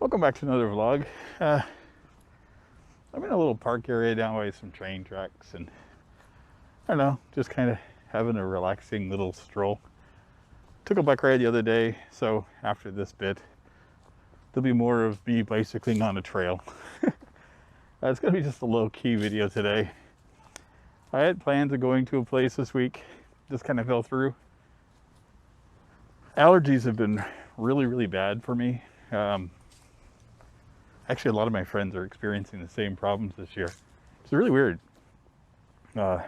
Welcome back to another vlog. I'm in a little park area down by some train tracks, and I don't know, just kind of having a relaxing little stroll. Took a bike ride the other day, so after this bit, there'll be more of me bicycling on a trail. It's gonna be just a low-key video today. I had plans of going to a place this week, just kind of fell through. Allergies have been really bad for me. Actually, a lot of my friends are experiencing the same problems this year. It's really weird. I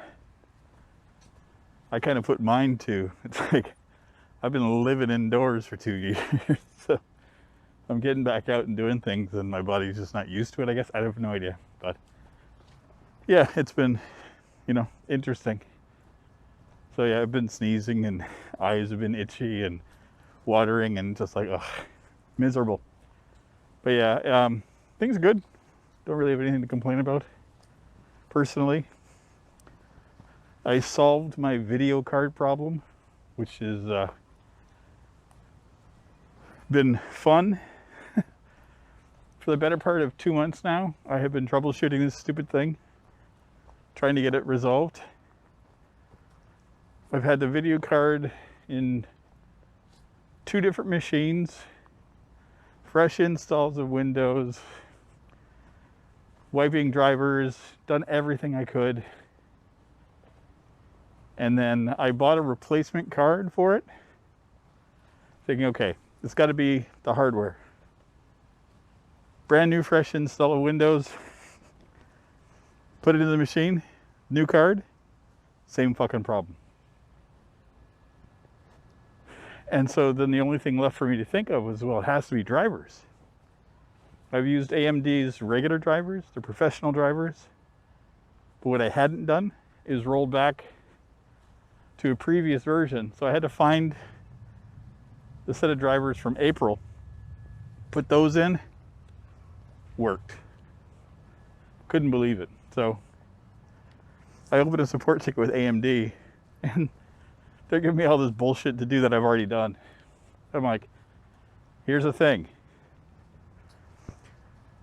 kind of put mine to, it's like, I've been living indoors for 2 years, so I'm getting back out and doing things and my body's just not used to it, I guess. I have no idea, but yeah, it's been, interesting. So yeah, I've been sneezing and eyes have been itchy and watering and just like, ugh, miserable. But yeah, things are good. Don't really have anything to complain about. Personally, I solved my video card problem, which has been fun. For the better part of 2 months now, I have been troubleshooting this stupid thing, trying to get it resolved. I've had the video card in 2 different machines, fresh installs of Windows, wiping drivers, done everything I could. And then I bought a replacement card for it, thinking, okay, it's got to be the hardware. Brand new fresh install of Windows, put it in the machine, new card, same fucking problem. And so then the only thing left for me to think of was, well, it has to be drivers. I've used AMD's regular drivers, the professional drivers. But what I hadn't done is rolled back to a previous version. So I had to find the set of drivers from April, put those in, worked. Couldn't believe it. So I opened a support ticket with AMD and they're giving me all this bullshit to do that I've already done. I'm like, here's the thing.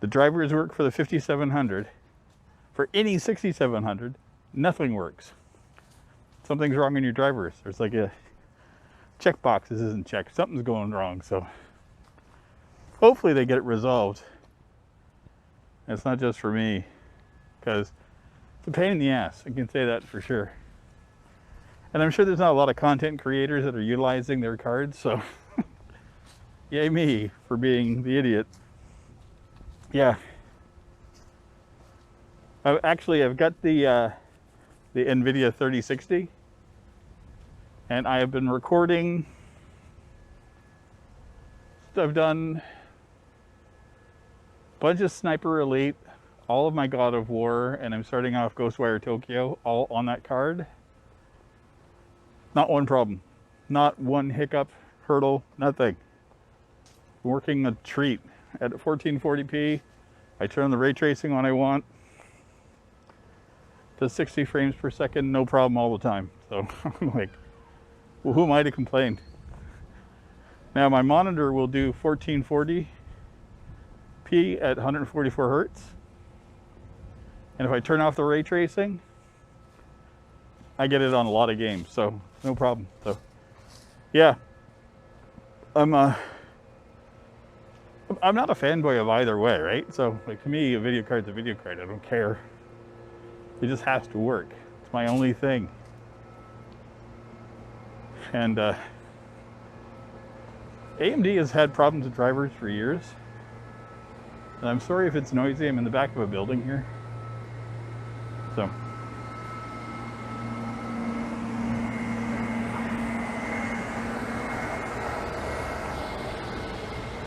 The drivers work for the 5700. For any 6700, nothing works. Something's wrong in your drivers. There's like a checkbox that isn't checked. Something's going wrong. So hopefully they get it resolved. And it's not just for me, because it's a pain in the ass. I can say that for sure. And I'm sure there's not a lot of content creators that are utilizing their cards, so yay me for being the idiot. Yeah. I've got the NVIDIA 3060, and I have been recording. I've done a bunch of Sniper Elite, all of my God of War, and I'm starting off Ghostwire Tokyo, all on that card. Not one problem, not one hiccup, hurdle, nothing. Working a treat at 1440p. I turn on the ray tracing when I want. To 60 frames per second, no problem all the time. So I'm like, well, who am I to complain? Now my monitor will do 1440p at 144 hertz. And if I turn off the ray tracing, I get it on a lot of games, so no problem. So yeah, I'm not a fanboy of either way, right? So like, to me, a video card's a video card. I don't care. It just has to work. It's my only thing. And AMD has had problems with drivers for years. And I'm sorry if it's noisy. I'm in the back of a building here. So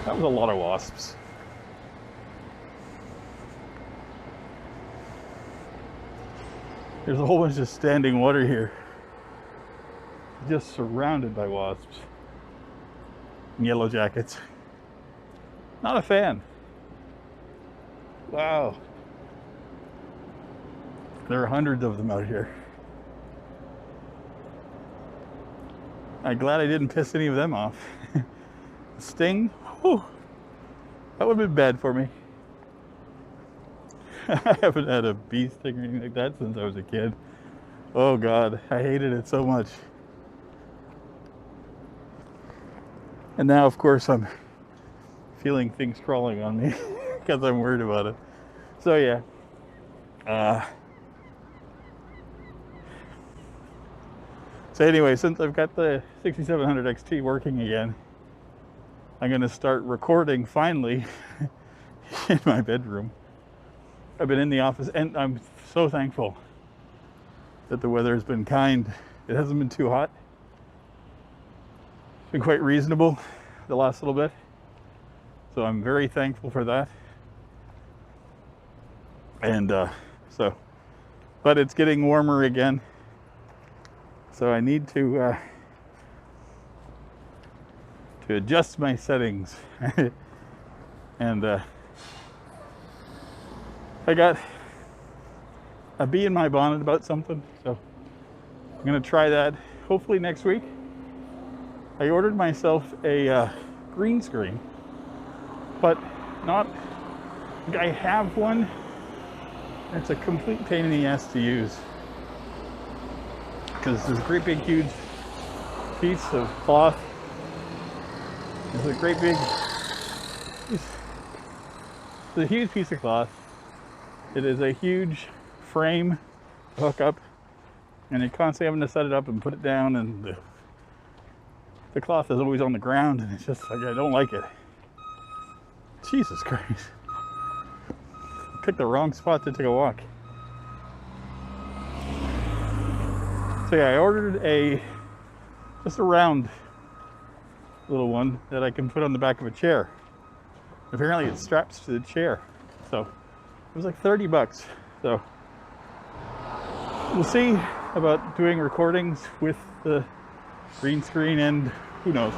that was a lot of wasps. There's a whole bunch of standing water here. Just surrounded by wasps. And yellow jackets. Not a fan. Wow. There are hundreds of them out here. I'm glad I didn't piss any of them off. Sting, whew, That would have been bad for me. I haven't had a bee sting or anything like that since I was a kid. Oh God, I hated it so much. And now, of course, I'm feeling things crawling on me because I'm worried about it. So yeah. So anyway, since I've got the 6700 XT working again, I'm going to start recording finally in my bedroom. I've been in the office and I'm so thankful that the weather has been kind. It hasn't been too hot. It's been quite reasonable the last little bit. So I'm very thankful for that. And but it's getting warmer again. So I need to adjust my settings. And I got a bee in my bonnet about something, so I'm gonna try that hopefully next week. I ordered myself a green screen, but not, I have one. It's a complete pain in the ass to use because there's a great big huge piece of cloth. It's a great big piece. It's a huge piece of cloth. It is a huge frame to hook up, and you're constantly having to set it up and put it down, and the cloth is always on the ground, and it's just like, I don't like it. Jesus Christ. Picked the wrong spot to take a walk. So yeah, I ordered just a round little one that I can put on the back of a chair. Apparently it straps to the chair. So it was like 30 bucks. So we'll see about doing recordings with the green screen, and who knows,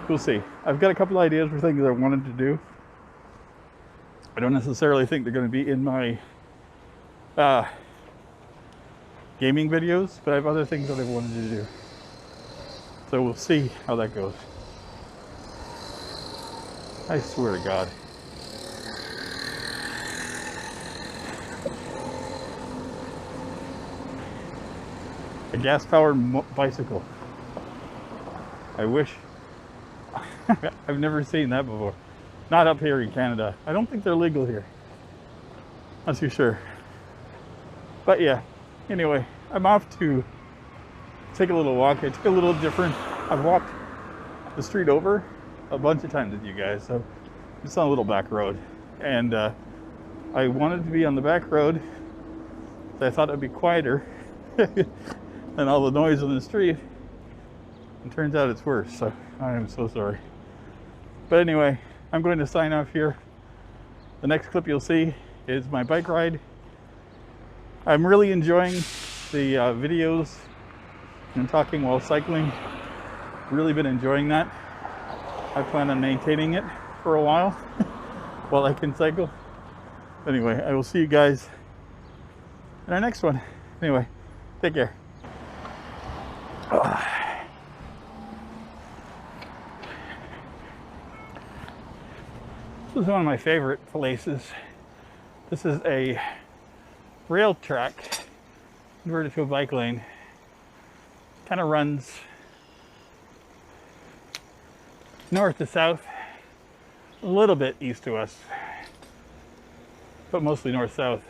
we'll see. I've got a couple ideas for things I wanted to do. I don't necessarily think they're going to be in my gaming videos, but I have other things that I've wanted to do. So we'll see how that goes. I swear to God. A gas-powered bicycle. I wish. I've never seen that before. Not up here in Canada. I don't think they're legal here. Not too sure. But yeah, anyway, I'm off to take a little walk. I took a little different. I've walked the street over a bunch of times with you guys, so it's on a little back road. And I wanted to be on the back road, so I thought it'd be quieter than all the noise on the street. And turns out it's worse, so I am so sorry. But anyway, I'm going to sign off here. The next clip you'll see is my bike ride. I'm really enjoying the videos and talking while cycling. Really been enjoying that. I plan on maintaining it for a while while I can cycle. Anyway, I will see you guys in our next one. Anyway, take care. This is one of my favorite places. This is a rail track converted to a bike lane. Kind of runs north to south, a little bit east to west, but mostly north-south.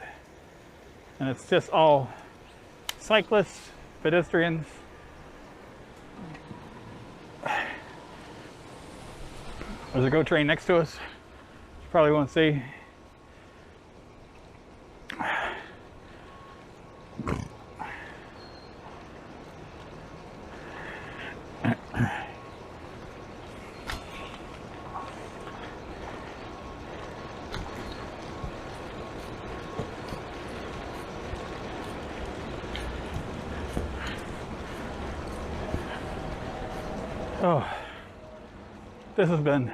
And it's just all cyclists, pedestrians. There's a GO train next to us. You probably won't see. Oh, this has been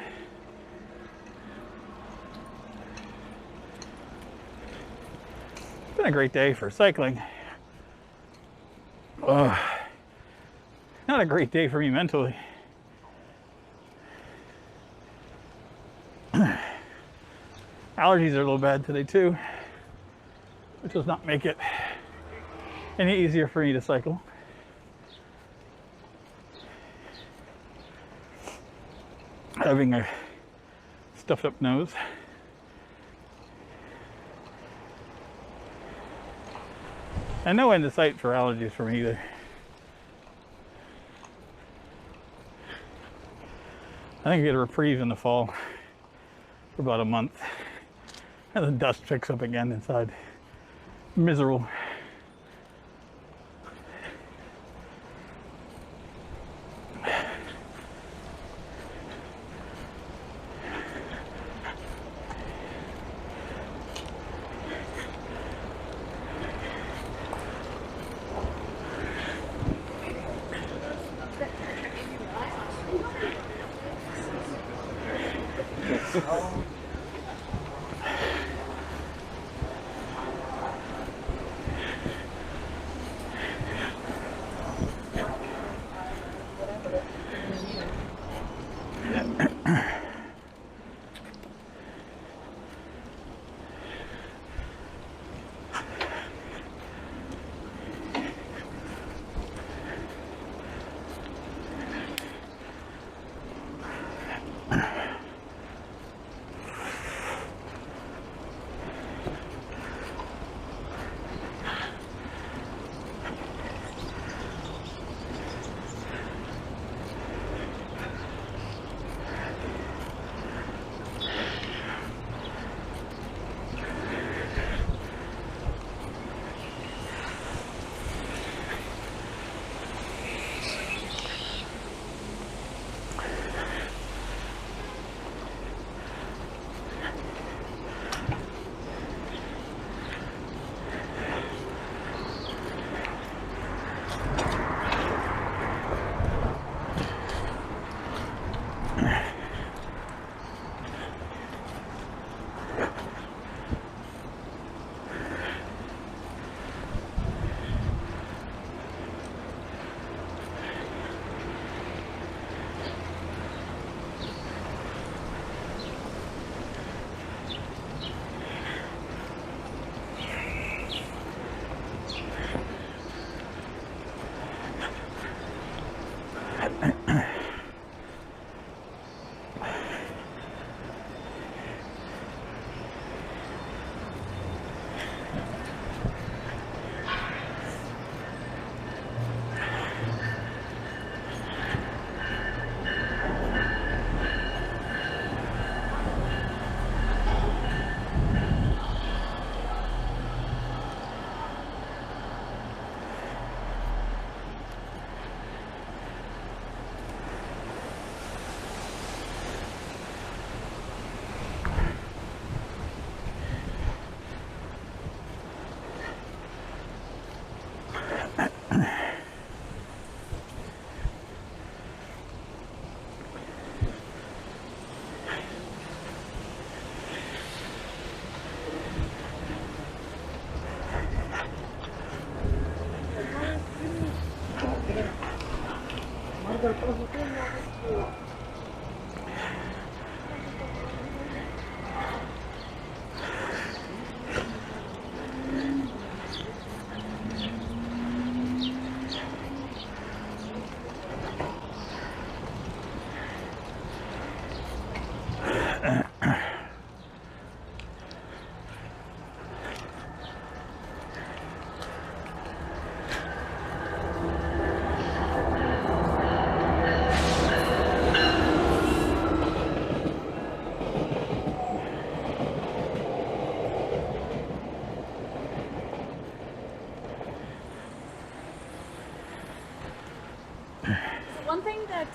a great day for cycling. Not a great day for me mentally. Allergies are a little bad today too, which does not make it any easier for me to cycle. Having a stuffed up nose. And no end in sight for allergies for me either. I think I get a reprieve in the fall for about a month. And the dust picks up again inside. Miserable. One thing that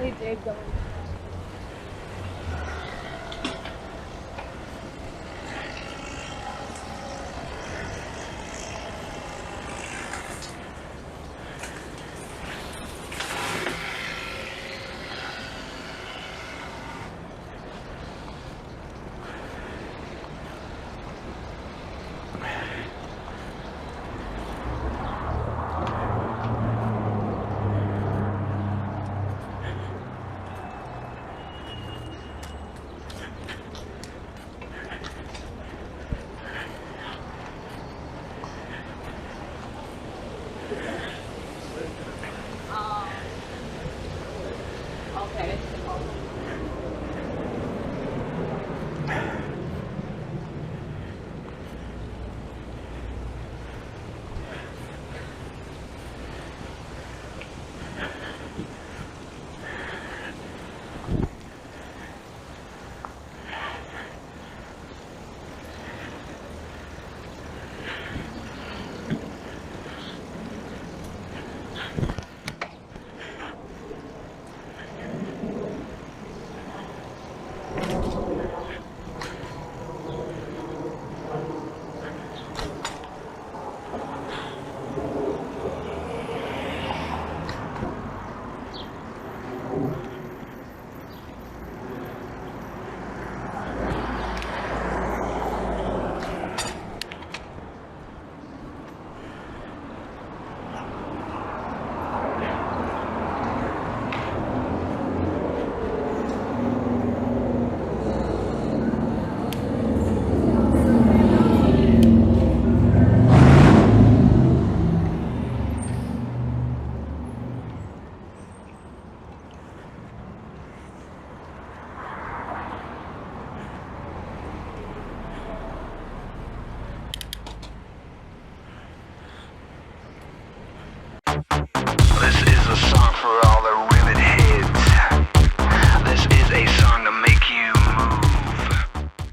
really dig going